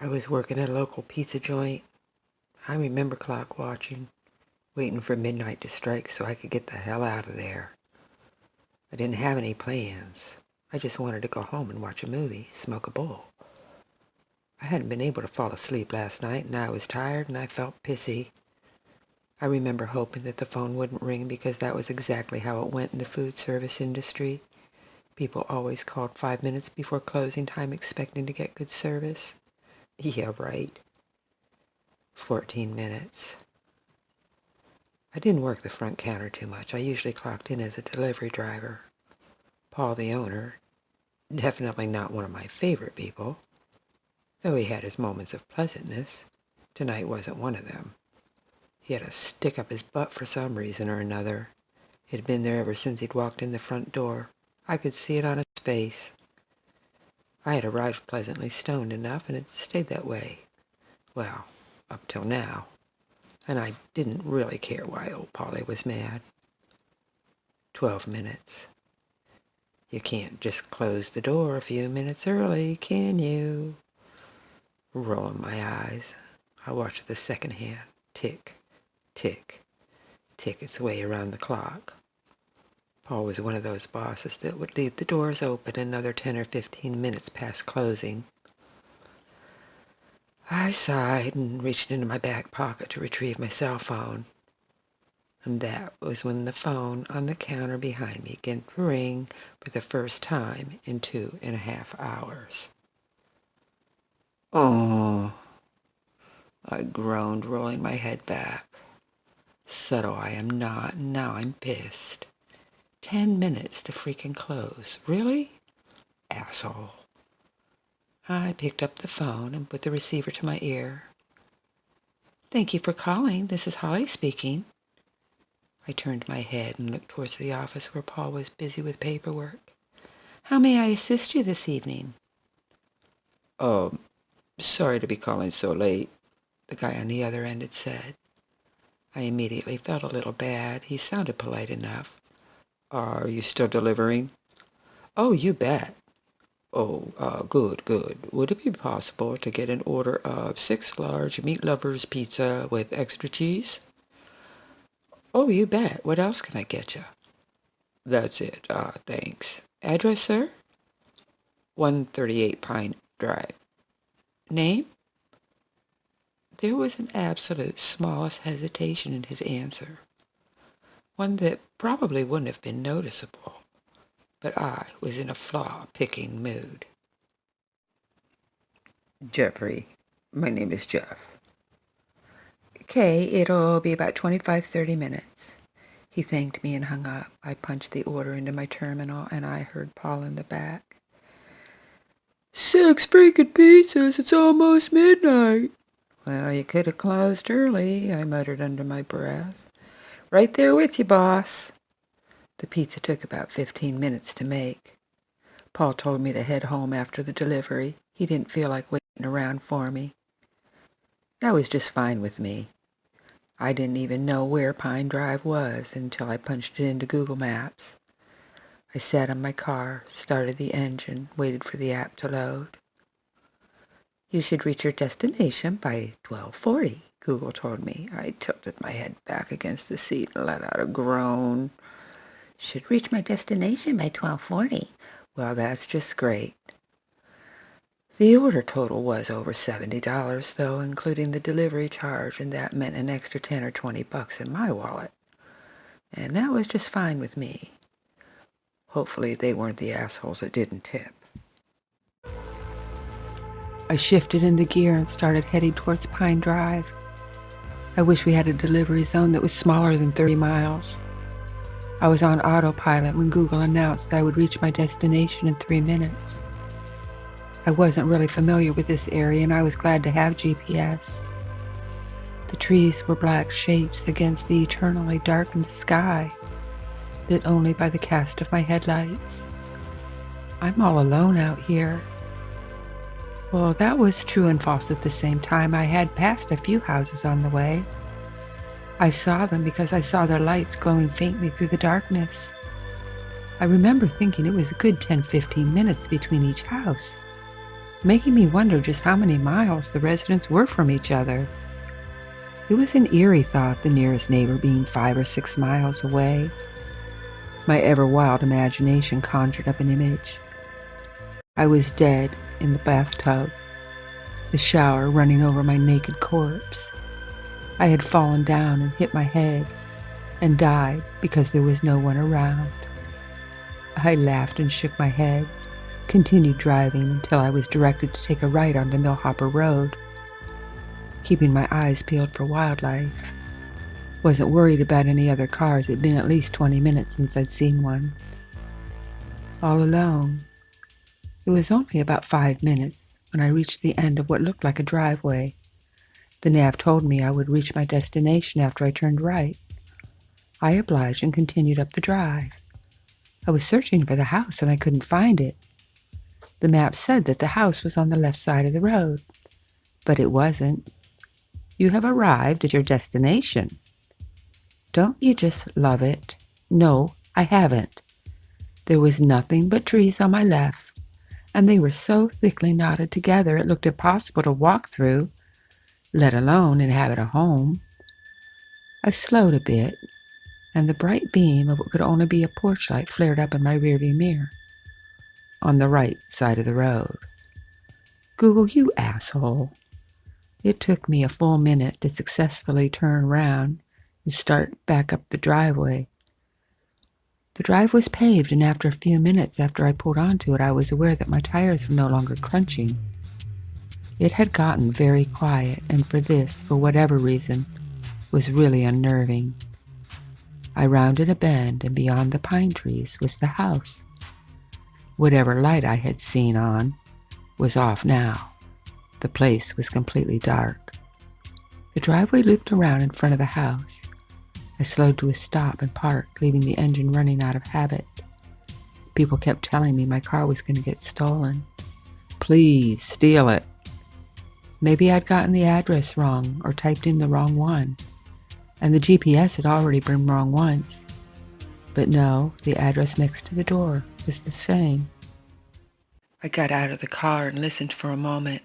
I was working at a local pizza joint. I remember clock watching, waiting for midnight to strike so I could get the hell out of there. I didn't have any plans. I just wanted to go home and watch a movie, smoke a bowl. I hadn't been able to fall asleep last night, and I was tired and I felt pissy. I remember hoping that the phone wouldn't ring because that was exactly how it went in the food service industry. People always called 5 minutes before closing time expecting to get good service. Yeah, right. 14 minutes. I didn't work the front counter too much. I usually clocked in as a delivery driver. Paul, the owner, definitely not one of my favorite people, though he had his moments of pleasantness. Tonight wasn't one of them. He had a stick up his butt for some reason or another. It had been there ever since he'd walked in the front door. I could see it on his face. I had arrived pleasantly stoned enough, and it stayed that way. Well, up till now. And I didn't really care why old Polly was mad. 12 minutes. You can't just close the door a few minutes early, can you? Rolling my eyes, I watched the second hand tick, tick, tick its way around the clock. Paul was one of those bosses that would leave the doors open another 10 or 15 minutes past closing. I sighed and reached into my back pocket to retrieve my cell phone. And that was when the phone on the counter behind me began to ring for the first time in 2.5 hours. Oh, I groaned, rolling my head back. Subtle I am not, and now I'm pissed. 10 minutes to freaking close. Really? Asshole. I picked up the phone and put the receiver to my ear. Thank you for calling. This is Holly speaking. I turned my head and looked towards the office where Paul was busy with paperwork. How may I assist you this evening? Sorry to be calling so late, the guy on the other end had said. I immediately felt a little bad. He sounded polite enough. Are you still delivering? Oh, you bet. Good. Would it be possible to get an order of 6 large meat lovers pizza with extra cheese? Oh, you bet. What else can I get you? That's it. Thanks. Address, sir? 138 Pine Drive. Name? There was an absolute smallest hesitation in his answer. One that probably wouldn't have been noticeable. But I was in a flaw-picking mood. Jeffrey. My name is Jeff. Okay, it'll be about 25-30 minutes. He thanked me and hung up. I punched the order into my terminal, and I heard Paul in the back. 6 freaking pizzas, it's almost midnight. Well, you could have closed early, I muttered under my breath. Right there with you, boss. The pizza took about 15 minutes to make. Paul told me to head home after the delivery. He didn't feel like waiting around for me. That was just fine with me. I didn't even know where Pine Drive was until I punched it into Google Maps. I sat in my car, started the engine, waited for the app to load. You should reach your destination by 12:40, Google told me. I tilted my head back against the seat and let out a groan. Should reach my destination by 12:40. Well, that's just great. The order total was over $70, though, including the delivery charge, and that meant an extra 10 or 20 bucks in my wallet. And that was just fine with me. Hopefully they weren't the assholes that didn't tip. I shifted into gear and started heading towards Pine Drive. I wish we had a delivery zone that was smaller than 30 miles. I was on autopilot when Google announced that I would reach my destination in 3 minutes. I wasn't really familiar with this area, and I was glad to have GPS. The trees were black shapes against the eternally darkened sky, lit only by the cast of my headlights. I'm all alone out here. Well, that was true and false at the same time. I had passed a few houses on the way. I saw them because I saw their lights glowing faintly through the darkness. I remember thinking it was a good 10-15 minutes between each house. making me wonder just how many miles the residents were from each other. It was an eerie thought, the nearest neighbor being 5 or 6 miles away. My ever wild imagination conjured up an image. I was dead in the bathtub, the shower running over my naked corpse. I had fallen down and hit my head and died because there was no one around. I laughed and shook my head, continued driving until I was directed to take a right onto Millhopper Road, keeping my eyes peeled for wildlife. Wasn't worried about any other cars. It'd been at least 20 minutes since I'd seen one. All alone. It was only about 5 minutes when I reached the end of what looked like a driveway. The nav told me I would reach my destination after I turned right. I obliged and continued up the drive. I was searching for the house and I couldn't find it. The map said that the house was on the left side of the road, but it wasn't. You have arrived at your destination. Don't you just love it? No, I haven't. There was nothing but trees on my left, and they were so thickly knotted together it looked impossible to walk through, let alone inhabit a home. I slowed a bit, and the bright beam of what could only be a porch light flared up in my rearview mirror. On the right side of the road. Google, you asshole. It took me a full minute to successfully turn around and start back up the driveway. The drive was paved, and after a few minutes after I pulled onto it, I was aware that my tires were no longer crunching. It had gotten very quiet, and for whatever reason, was really unnerving. I rounded a bend, and beyond the pine trees was the house. Whatever light I had seen on was off now. The place was completely dark. The driveway looped around in front of the house. I slowed to a stop and parked, leaving the engine running out of habit. People kept telling me my car was going to get stolen. Please, steal it. Maybe I'd gotten the address wrong or typed in the wrong one, and the GPS had already been wrong once. But no, the address next to the door was the same. I got out of the car and listened for a moment,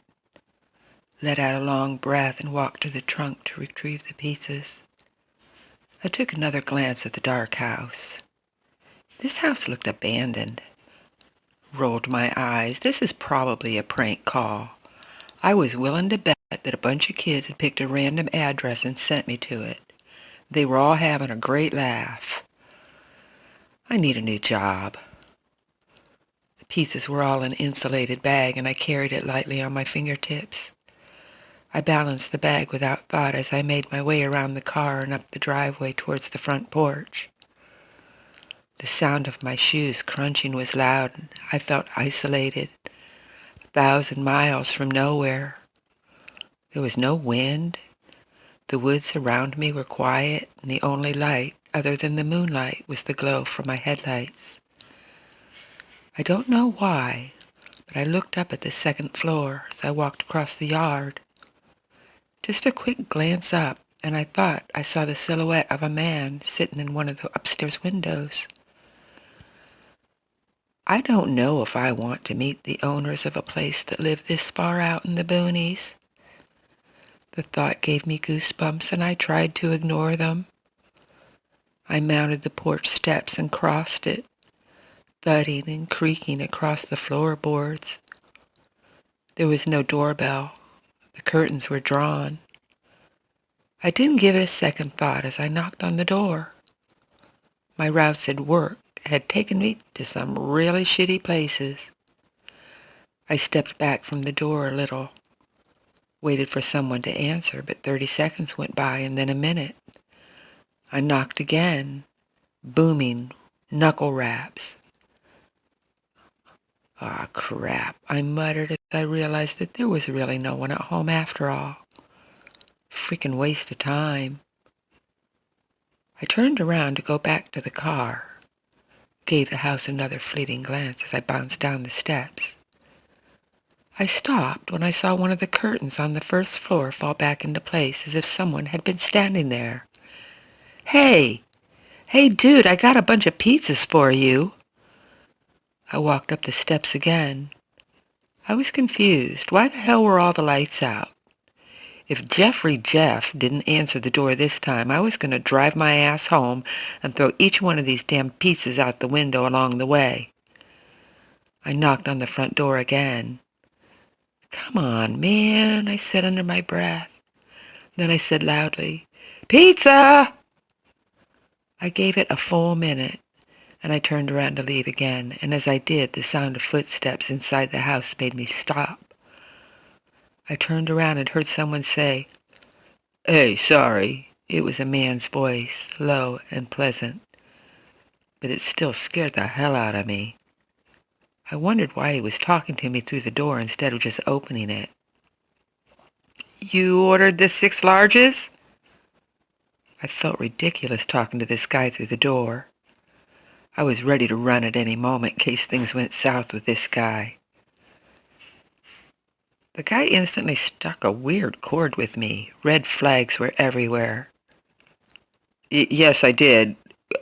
let out a long breath and walked to the trunk to retrieve the pieces. I took another glance at the dark house. This house looked abandoned. Rolled my eyes. This is probably a prank call. I was willing to bet that a bunch of kids had picked a random address and sent me to it. They were all having a great laugh. I need a new job. The pieces were all in an insulated bag, and I carried it lightly on my fingertips. I balanced the bag without thought as I made my way around the car and up the driveway towards the front porch. The sound of my shoes crunching was loud, and I felt isolated, 1,000 miles from nowhere. There was no wind. The woods around me were quiet, and the only light, other than the moonlight, was the glow from my headlights. I don't know why, but I looked up at the second floor as I walked across the yard. Just a quick glance up, and I thought I saw the silhouette of a man sitting in one of the upstairs windows. I don't know if I want to meet the owners of a place that live this far out in the boonies. The thought gave me goosebumps, and I tried to ignore them. I mounted the porch steps and crossed it, thudding and creaking across the floorboards. There was no doorbell. The curtains were drawn. I didn't give it a second thought as I knocked on the door. My routes at work had taken me to some really shitty places. I stepped back from the door a little, waited for someone to answer, but 30 seconds went by and then a minute. I knocked again, booming, knuckle raps. Ah, crap, I muttered as I realized that there was really no one at home after all. Freaking waste of time. I turned around to go back to the car, gave the house another fleeting glance as I bounced down the steps. I stopped when I saw one of the curtains on the first floor fall back into place as if someone had been standing there. Hey! Hey, dude, I got a bunch of pizzas for you. I walked up the steps again. I was confused. Why the hell were all the lights out? If Jeffrey Jeff didn't answer the door this time, I was going to drive my ass home and throw each one of these damn pizzas out the window along the way. I knocked on the front door again. "Come on, man," I said under my breath. Then I said loudly, "Pizza!" I gave it a full minute, and I turned around to leave again, and as I did, the sound of footsteps inside the house made me stop. I turned around and heard someone say, "Hey, sorry." It was a man's voice, low and pleasant, but it still scared the hell out of me. I wondered why he was talking to me through the door instead of just opening it. "You ordered the 6 larges?" I felt ridiculous talking to this guy through the door. I was ready to run at any moment in case things went south with this guy. The guy instantly struck a weird chord with me. Red flags were everywhere. Yes, I did.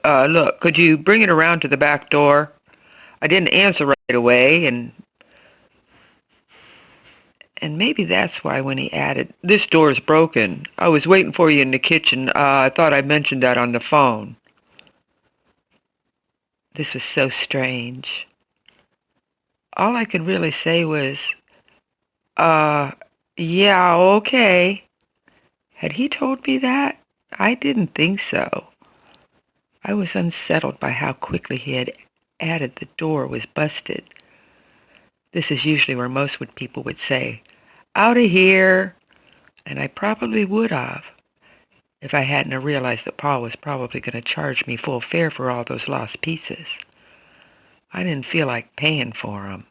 Look, could you bring it around to the back door? I didn't answer right away, and maybe that's why when he added, "This door's broken. I was waiting for you in the kitchen. I thought I mentioned that on the phone." This was so strange. All I could really say was, uh, yeah, okay. Had he told me that? I didn't think so. I was unsettled by how quickly he had added the door was busted. This is usually where most people would say, "Out of here," and I probably would have if I hadn't realized that Paul was probably going to charge me full fare for all those lost pieces. I didn't feel like paying for them.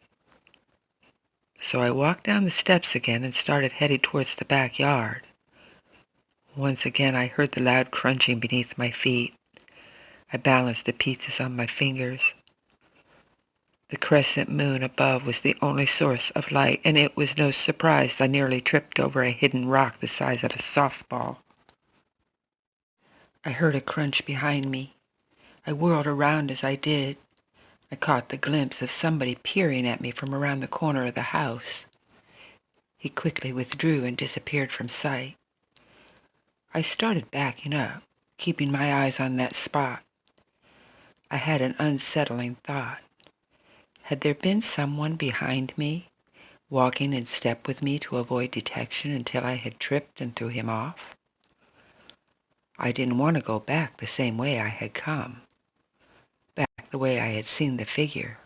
So I walked down the steps again and started heading towards the backyard. Once again, I heard the loud crunching beneath my feet. I balanced the pizzas on my fingers. The crescent moon above was the only source of light, and it was no surprise I nearly tripped over a hidden rock the size of a softball. I heard a crunch behind me. I whirled around as I did. I caught the glimpse of somebody peering at me from around the corner of the house. He quickly withdrew and disappeared from sight. I started backing up, keeping my eyes on that spot. I had an unsettling thought. Had there been someone behind me, walking in step with me to avoid detection until I had tripped and threw him off? I didn't want to go back the same way I had come, back the way I had seen the figure.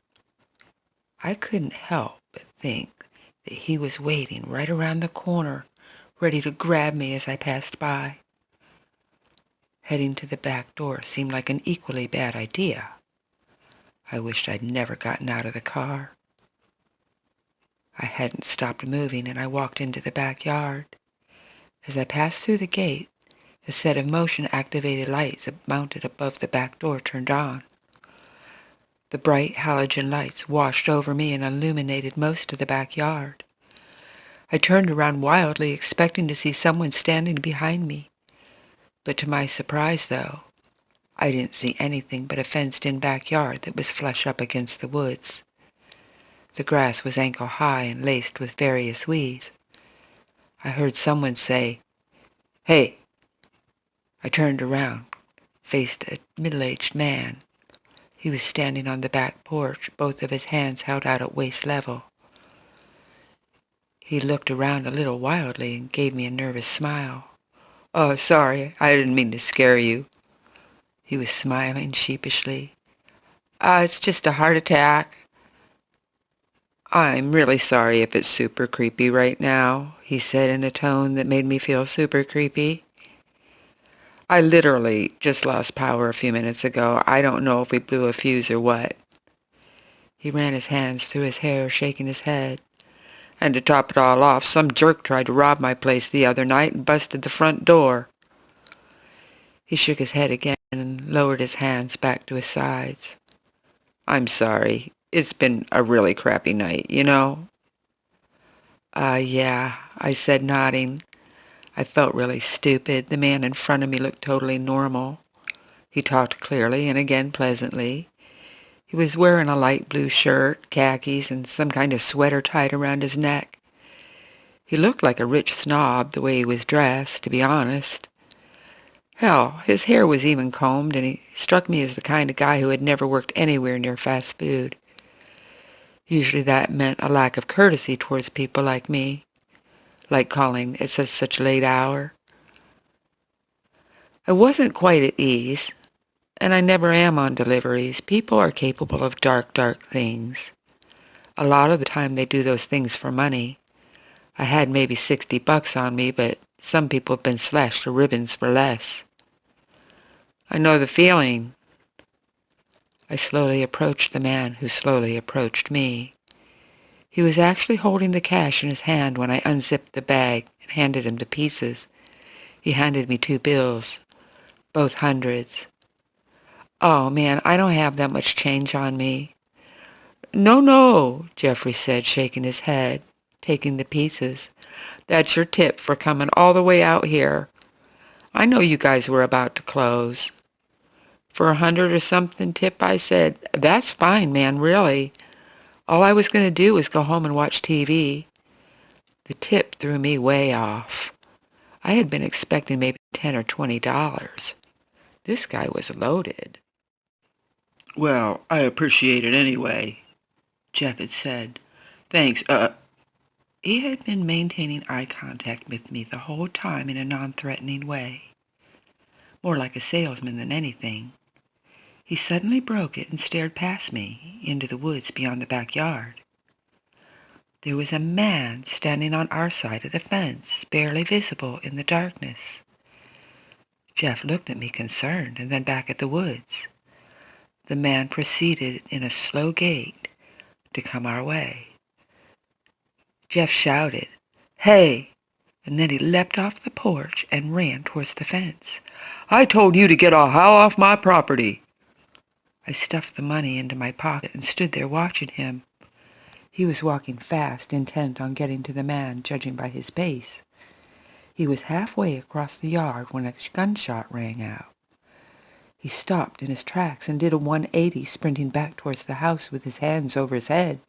I couldn't help but think that he was waiting right around the corner, ready to grab me as I passed by. Heading to the back door seemed like an equally bad idea. I wished I'd never gotten out of the car. I hadn't stopped moving, and I walked into the backyard. As I passed through the gate, a set of motion-activated lights mounted above the back door turned on. The bright halogen lights washed over me and illuminated most of the backyard. I turned around wildly, expecting to see someone standing behind me. But to my surprise, though, I didn't see anything but a fenced-in backyard that was flush up against the woods. The grass was ankle-high and laced with various weeds. I heard someone say, "Hey." I turned around, faced a middle-aged man. He was standing on the back porch, both of his hands held out at waist level. He looked around a little wildly and gave me a nervous smile. "Oh, sorry, I didn't mean to scare you." He was smiling sheepishly. It's just a heart attack." "I'm really sorry if it's super creepy right now," he said in a tone that made me feel super creepy. "I literally just lost power a few minutes ago. I don't know if we blew a fuse or what." He ran his hands through his hair, shaking his head. "And to top it all off, some jerk tried to rob my place the other night and busted the front door." He shook his head again and lowered his hands back to his sides. "I'm sorry. It's been a really crappy night, you know?" Yeah," I said, nodding. I felt really stupid. The man in front of me looked totally normal. He talked clearly and again pleasantly. He was wearing a light blue shirt, khakis, and some kind of sweater tied around his neck. He looked like a rich snob the way he was dressed, to be honest. Hell, his hair was even combed, and he struck me as the kind of guy who had never worked anywhere near fast food. Usually that meant a lack of courtesy towards people like me, like calling at such a late hour. I wasn't quite at ease, and I never am on deliveries. People are capable of dark, dark things. A lot of the time they do those things for money. I had maybe $60 on me, but some people have been slashed to ribbons for less. I know the feeling. I slowly approached the man who slowly approached me. He was actually holding the cash in his hand when I unzipped the bag and handed him the pieces. He handed me 2 bills, both hundreds. "Oh, man, I don't have that much change on me." "No, no," Jeffrey said, shaking his head, taking the pieces. "That's your tip for coming all the way out here. I know you guys were about to close." "For 100 or something tip," I said. "That's fine, man, really. All I was going to do was go home and watch TV." The tip threw me way off. I had been expecting maybe $10 or $20. This guy was loaded. Well, I appreciate it anyway, Jeff had said. Thanks. He had been maintaining eye contact with me the whole time in a non-threatening way, more like a salesman than anything. He suddenly broke it and stared past me into the woods beyond the backyard. There was a man standing on our side of the fence, barely visible in the darkness. Jeff looked at me concerned and then back at the woods. The man proceeded in a slow gait to come our way. Jeff shouted, "Hey!" And then he leapt off the porch and ran towards the fence. "I told you to get the hell off my property!" I stuffed the money into my pocket and stood there watching him. He was walking fast, intent on getting to the man, judging by his pace. He was halfway across the yard when a gunshot rang out. He stopped in his tracks and did a 180, sprinting back towards the house with his hands over his head.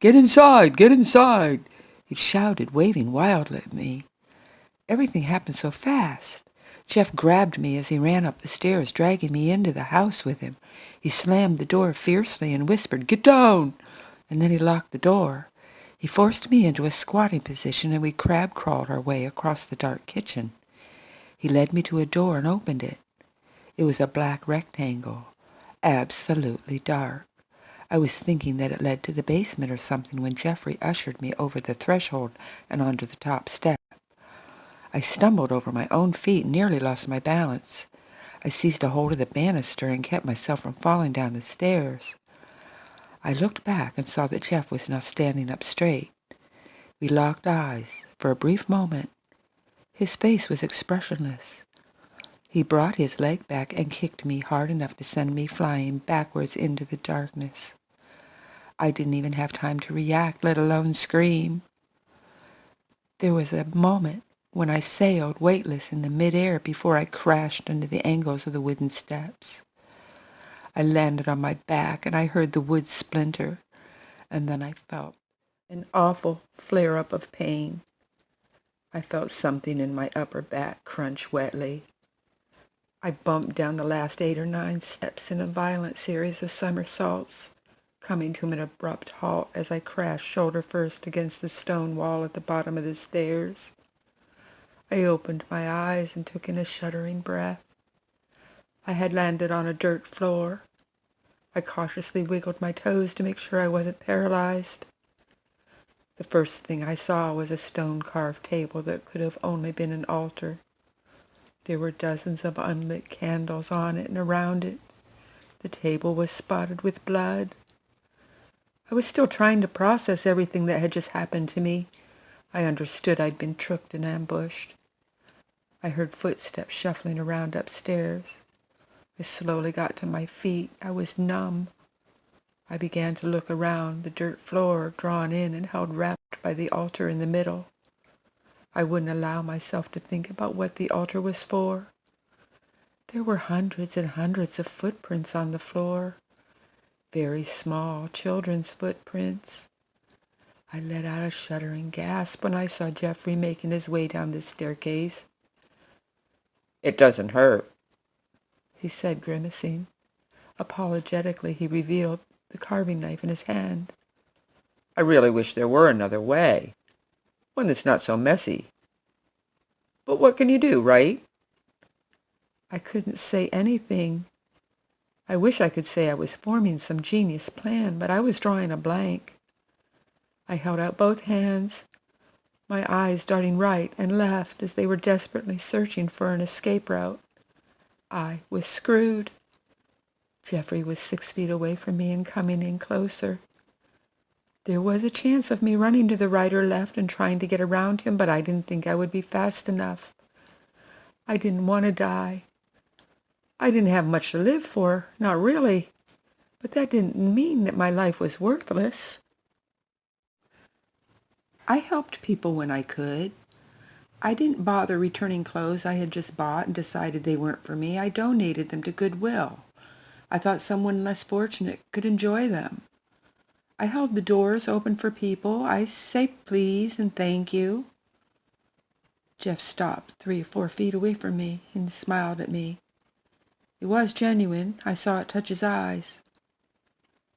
"Get inside! Get inside!" he shouted, waving wildly at me. Everything happened so fast. Jeff grabbed me as he ran up the stairs, dragging me into the house with him. He slammed the door fiercely and whispered, "Get down!" And then he locked the door. He forced me into a squatting position, and we crab-crawled our way across the dark kitchen. He led me to a door and opened it. It was a black rectangle, absolutely dark. I was thinking that it led to the basement or something when Jeffrey ushered me over the threshold and onto the top step. I stumbled over my own feet and nearly lost my balance. I seized a hold of the banister and kept myself from falling down the stairs. I looked back and saw that Jeff was now standing up straight. We locked eyes for a brief moment. His face was expressionless. He brought his leg back and kicked me hard enough to send me flying backwards into the darkness. I didn't even have time to react, let alone scream. There was a moment when I sailed weightless in the midair before I crashed into the angles of the wooden steps. I landed on my back and I heard the wood splinter, and then I felt an awful flare-up of pain. I felt something in my upper back crunch wetly. I bumped down the last 8 or 9 steps in a violent series of somersaults, coming to an abrupt halt as I crashed shoulder first against the stone wall at the bottom of the stairs. I opened my eyes and took in a shuddering breath. I had landed on a dirt floor. I cautiously wiggled my toes to make sure I wasn't paralyzed. The first thing I saw was a stone-carved table that could have only been an altar. There were dozens of unlit candles on it and around it. The table was spotted with blood. I was still trying to process everything that had just happened to me. I understood I'd been tricked and ambushed. I heard footsteps shuffling around upstairs. I slowly got to my feet. I was numb. I began to look around, the dirt floor drawn in and held wrapped by the altar in the middle. I wouldn't allow myself to think about what the altar was for. There were hundreds and hundreds of footprints on the floor. very small children's footprints. I let out a shuddering gasp when I saw Jeffrey making his way down the staircase. "It doesn't hurt," he said, grimacing. Apologetically, he revealed the carving knife in his hand. "I really wish there were another way, one that's not so messy. But what can you do, right?" I couldn't say anything. I wish I could say I was forming some genius plan, but I was drawing a blank. I held out both hands, my eyes darting right and left as they were desperately searching for an escape route. I was screwed. Jeffrey was 6 feet away from me and coming in closer. There was a chance of me running to the right or left and trying to get around him, but I didn't think I would be fast enough. I didn't want to die. I didn't have much to live for, not really, but that didn't mean that my life was worthless. I helped people when I could. I didn't bother returning clothes I had just bought and decided they weren't for me. I donated them to Goodwill. I thought someone less fortunate could enjoy them. I held the doors open for people. I say please and thank you. Jeff stopped 3 or 4 feet away from me and smiled at me. It was genuine. I saw it touch his eyes.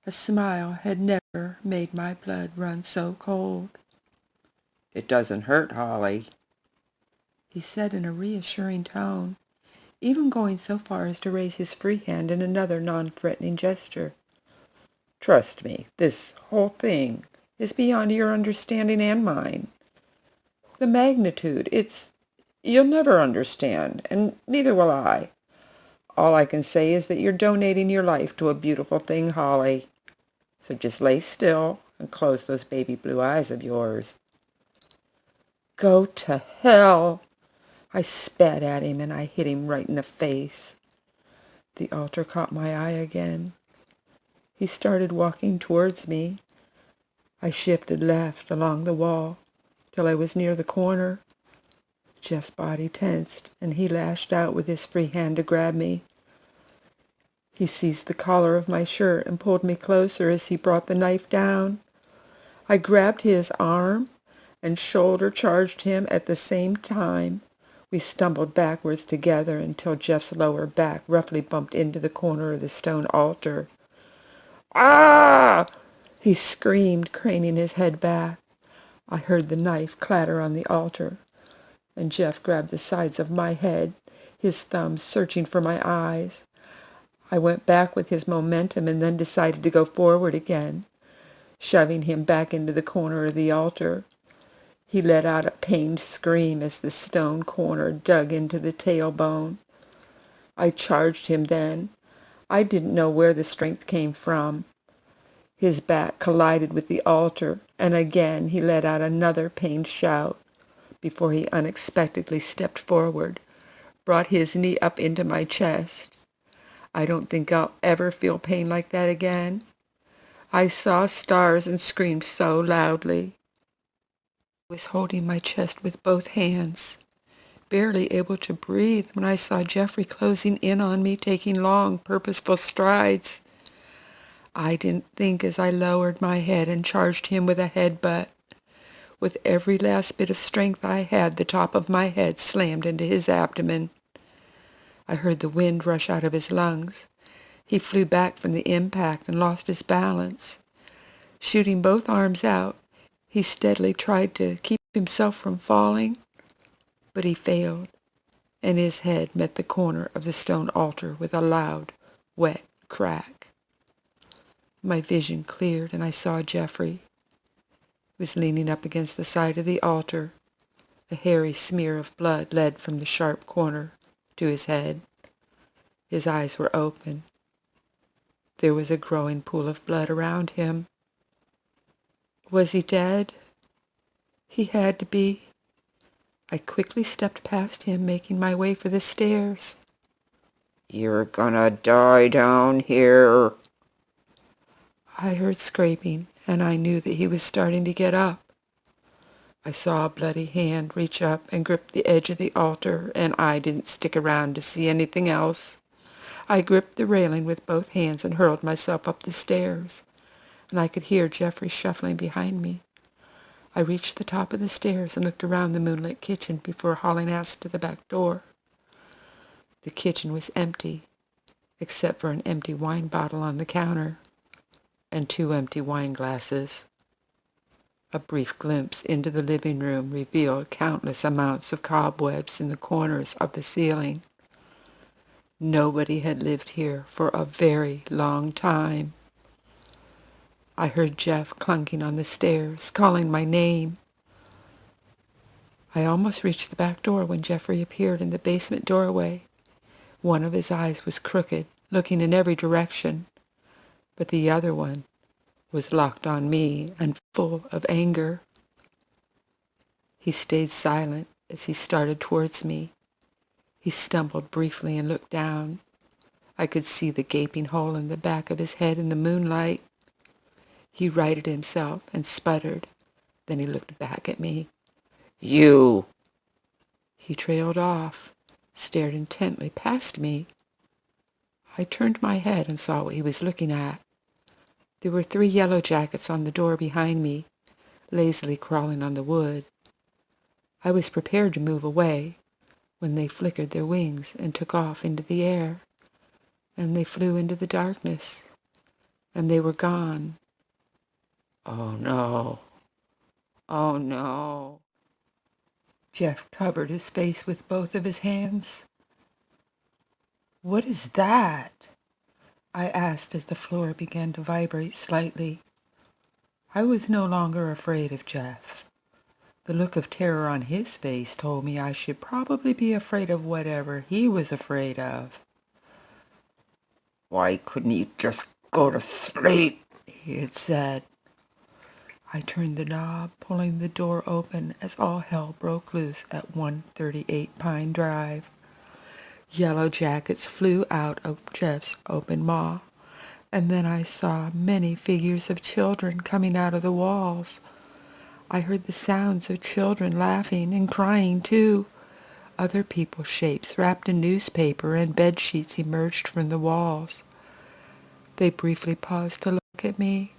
A smile had never made my blood run so cold. "It doesn't hurt, Holly," he said in a reassuring tone, even going so far as to raise his free hand in another non-threatening gesture. "Trust me, this whole thing is beyond your understanding and mine. The magnitude, you'll never understand, and neither will I. All I can say is that you're donating your life to a beautiful thing, Holly. So just lay still and close those baby blue eyes of yours." "Go to hell!" I spat at him and I hit him right in the face. The altar caught my eye again. He started walking towards me. I shifted left along the wall till I was near the corner. Jeff's body tensed and he lashed out with his free hand to grab me. He seized the collar of my shirt and pulled me closer as he brought the knife down. I grabbed his arm and shoulder charged him at the same time. We stumbled backwards together until Jeff's lower back roughly bumped into the corner of the stone altar. "Ah!" he screamed, craning his head back. I heard the knife clatter on the altar, and Jeff grabbed the sides of my head, his thumbs searching for my eyes. I went back with his momentum and then decided to go forward again, shoving him back into the corner of the altar. He let out a pained scream as the stone corner dug into the tailbone. I charged him then. I didn't know where the strength came from. His back collided with the altar, and again he let out another pained shout before he unexpectedly stepped forward, brought his knee up into my chest. I don't think I'll ever feel pain like that again. I saw stars and screamed so loudly. I was holding my chest with both hands, barely able to breathe when I saw Jeffrey closing in on me, taking long, purposeful strides. I didn't think as I lowered my head and charged him with a headbutt. With every last bit of strength I had, the top of my head slammed into his abdomen. I heard the wind rush out of his lungs. He flew back from the impact and lost his balance. Shooting both arms out, he steadily tried to keep himself from falling, but he failed, and his head met the corner of the stone altar with a loud, wet crack. My vision cleared, and I saw Jeffrey. He was leaning up against the side of the altar. A hairy smear of blood led from the sharp corner to his head. His eyes were open. There was a growing pool of blood around him. Was he dead? He had to be. I quickly stepped past him, making my way for the stairs. "You're gonna die down here," I heard scraping, and I knew that he was starting to get up. I saw a bloody hand reach up and grip the edge of the altar, and I didn't stick around to see anything else. I gripped the railing with both hands and hurled myself up the stairs, and I could hear Jeffrey shuffling behind me. I reached the top of the stairs and looked around the moonlit kitchen before hauling ass to the back door. The kitchen was empty, except for an empty wine bottle on the counter and 2 empty wine glasses. A brief glimpse into the living room revealed countless amounts of cobwebs in the corners of the ceiling. Nobody had lived here for a very long time. I heard Jeff clunking on the stairs, calling my name. I almost reached the back door when Jeffrey appeared in the basement doorway. One of his eyes was crooked, looking in every direction, but the other one was locked on me and full of anger. He stayed silent as he started towards me. He stumbled briefly and looked down. I could see the gaping hole in the back of his head in the moonlight. He righted himself and sputtered. Then he looked back at me. "You!" He trailed off, stared intently past me. I turned my head and saw what he was looking at. There were 3 yellow jackets on the door behind me, lazily crawling on the wood. I was prepared to move away when they flickered their wings and took off into the air, and they flew into the darkness, and they were gone. Oh no! Oh no! Jeff covered his face with both of his hands. "What is that?" I asked as the floor began to vibrate slightly. I was no longer afraid of Jeff. The look of terror on his face told me I should probably be afraid of whatever he was afraid of. "Why couldn't you just go to sleep?" he had said. I turned the knob, pulling the door open as all hell broke loose at 138 Pine Drive. Yellow jackets flew out of Jeff's open maw, and then I saw many figures of children coming out of the walls. I heard the sounds of children laughing and crying too. Other people's shapes wrapped in newspaper and bed sheets emerged from the walls. They briefly paused to look at me.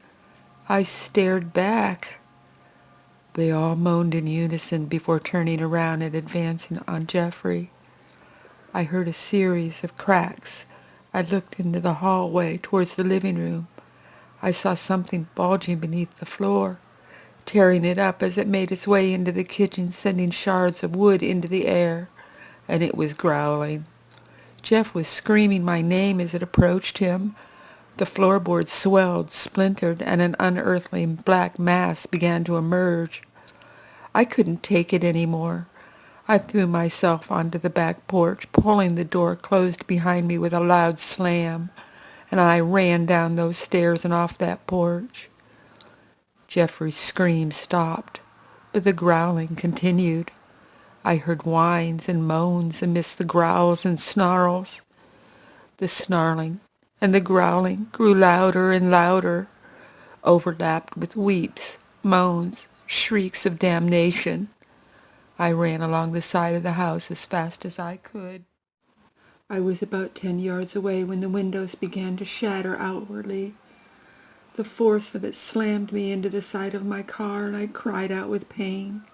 I stared back. They all moaned in unison before turning around and advancing on Jeffrey. I heard a series of cracks. I looked into the hallway towards the living room. I saw something bulging beneath the floor, tearing it up as it made its way into the kitchen, sending shards of wood into the air, and it was growling. Jeff was screaming my name as it approached him. The floorboards swelled, splintered, and an unearthly black mass began to emerge. I couldn't take it anymore. I threw myself onto the back porch, pulling the door closed behind me with a loud slam, and I ran down those stairs and off that porch. Jeffrey's scream stopped, but the growling continued. I heard whines and moans amidst the growls and snarls. The snarling and the growling grew louder and louder, overlapped with weeps, moans, shrieks of damnation. I ran along the side of the house as fast as I could. I was about 10 yards away when the windows began to shatter outwardly. The force of it slammed me into the side of my car, and I cried out with pain.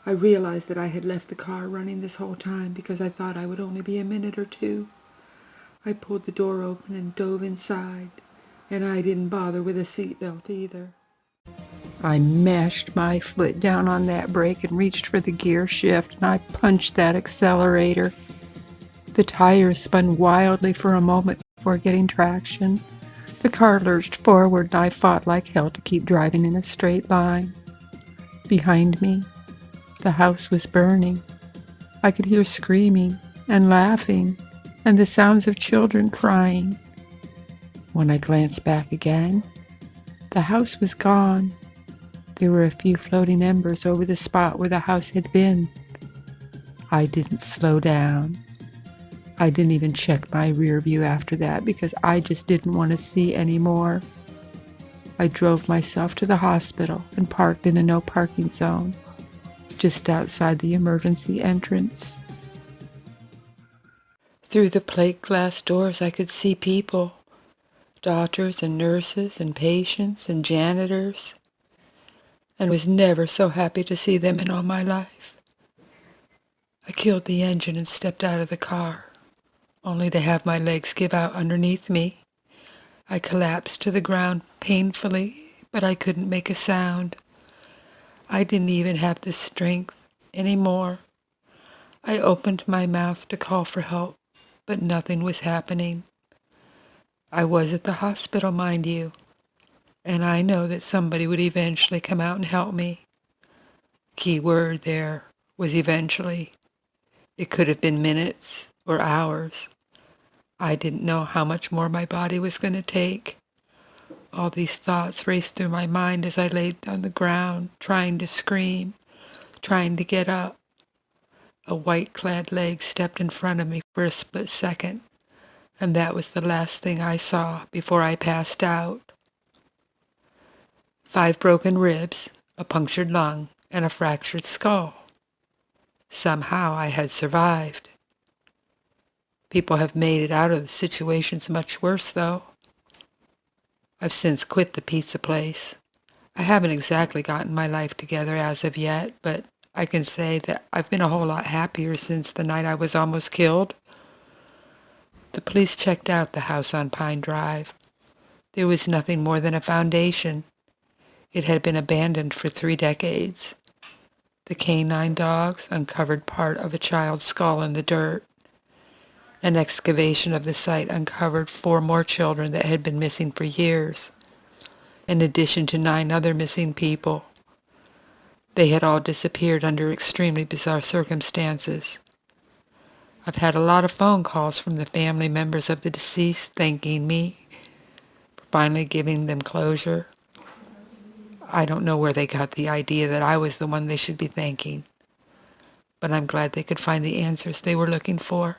I realized that I had left the car running this whole time because I thought I would only be a minute or two. I pulled the door open and dove inside, and I didn't bother with a seatbelt either. I mashed my foot down on that brake and reached for the gear shift, and I punched that accelerator. The tires spun wildly for a moment before getting traction. The car lurched forward, and I fought like hell to keep driving in a straight line. Behind me, the house was burning. I could hear screaming and laughing and the sounds of children crying. When I glanced back again, the house was gone. There were a few floating embers over the spot where the house had been. I didn't slow down. I didn't even check my rear view after that because I just didn't want to see any more. I drove myself to the hospital and parked in a no parking zone just outside the emergency entrance. Through the plate glass doors I could see people, doctors and nurses and patients and janitors, and was never so happy to see them in all my life. I killed the engine and stepped out of the car, only to have my legs give out underneath me. I collapsed to the ground painfully, but I couldn't make a sound. I didn't even have the strength anymore. I opened my mouth to call for help, but nothing was happening. I was at the hospital, mind you, and I know that somebody would eventually come out and help me. Key word there was eventually. It could have been minutes or hours. I didn't know how much more my body was going to take. All these thoughts raced through my mind as I laid on the ground, trying to scream, trying to get up. A white-clad leg stepped in front of me for a split second, and that was the last thing I saw before I passed out. 5 broken ribs, a punctured lung, and a fractured skull. Somehow I had survived. People have made it out of the situations much worse, though. I've since quit the pizza place. I haven't exactly gotten my life together as of yet, but I can say that I've been a whole lot happier since the night I was almost killed. The police checked out the house on Pine Drive. There was nothing more than a foundation. It had been abandoned for 3 decades. The canine dogs uncovered part of a child's skull in the dirt. An excavation of the site uncovered 4 more children that had been missing for years, in addition to 9 other missing people. They had all disappeared under extremely bizarre circumstances. I've had a lot of phone calls from the family members of the deceased thanking me for finally giving them closure. I don't know where they got the idea that I was the one they should be thanking, but I'm glad they could find the answers they were looking for.